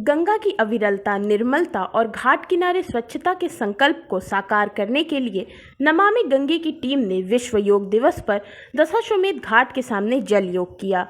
गंगा की अविरलता, निर्मलता और घाट किनारे स्वच्छता के संकल्प को साकार करने के लिए नमामि गंगे की टीम ने विश्व योग दिवस पर दशाश्वमेध घाट के सामने जल योग किया।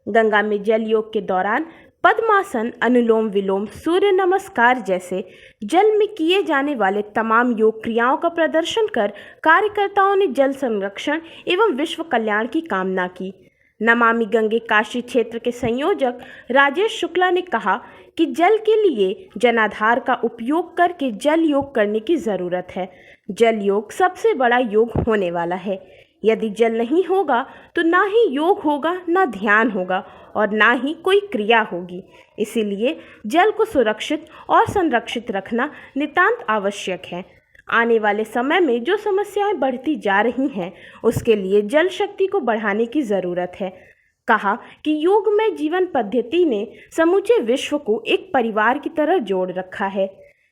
गंगा में जल योग के दौरान पद्मासन, अनुलोम विलोम, सूर्य नमस्कार जैसे जल में किए जाने वाले तमाम योग क्रियाओं का प्रदर्शन कर कार्यकर्ताओं ने जल संरक्षण एवं विश्व कल्याण की कामना की। नमामि गंगे काशी क्षेत्र के संयोजक राजेश शुक्ला ने कहा कि जल के लिए जनाधार का उपयोग करके जल योग करने की ज़रूरत है। जल योग सबसे बड़ा योग होने वाला है। यदि जल नहीं होगा तो ना ही योग होगा, ना ध्यान होगा और ना ही कोई क्रिया होगी। इसीलिए जल को सुरक्षित और संरक्षित रखना नितांत आवश्यक है। आने वाले समय में जो समस्याएं बढ़ती जा रही हैं, उसके लिए जल शक्ति को बढ़ाने की ज़रूरत है। कहा कि योगमय जीवन पद्धति ने समूचे विश्व को एक परिवार की तरह जोड़ रखा है।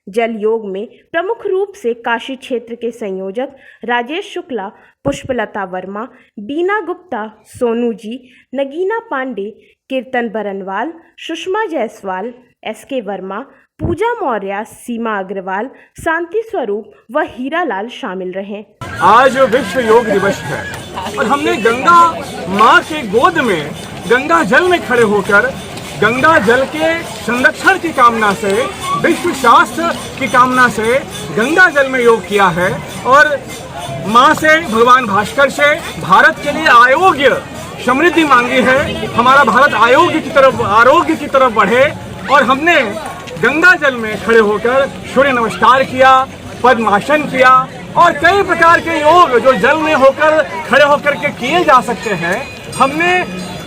जल योग में प्रमुख रूप से काशी क्षेत्र के संयोजक राजेश शुक्ला, पुष्पलता वर्मा, बीना गुप्ता, सोनू जी, नगीना पांडे, कीर्तन बरनवाल, सुषमा जायसवाल, एसके वर्मा, पूजा मौर्य, सीमा अग्रवाल, शांति स्वरूप व हीरालाल शामिल रहे। आज विश्व योग दिवस है और हमने गंगा माँ के गोद में गंगा जल में खड़े होकर गंगा जल के संरक्षण की कामना से, विश्व शास्त्र की कामना से गंगा जल में योग किया है और माँ से, भगवान भास्कर से भारत के लिए आरोग्य समृद्धि मांगी है। हमारा भारत आरोग्य की तरफ बढ़े और हमने गंगा जल में खड़े होकर सूर्य नमस्कार किया, पद्मासन किया और कई प्रकार के योग जो जल में होकर खड़े होकर के किए जा सकते हैं, हमने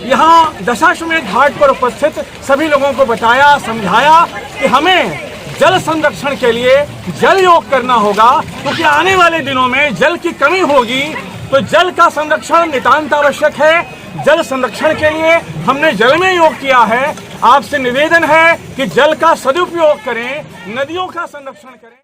यहाँ दशाश्वमेध घाट पर उपस्थित सभी लोगों को बताया, समझाया कि हमें जल संरक्षण के लिए जल योग करना होगा, क्योंकि आने वाले दिनों में जल की कमी होगी। तो जल का संरक्षण नितांत आवश्यक है। जल संरक्षण के लिए हमने जल में योग किया है। आपसे निवेदन है कि जल का सदुपयोग करें, नदियों का संरक्षण करें।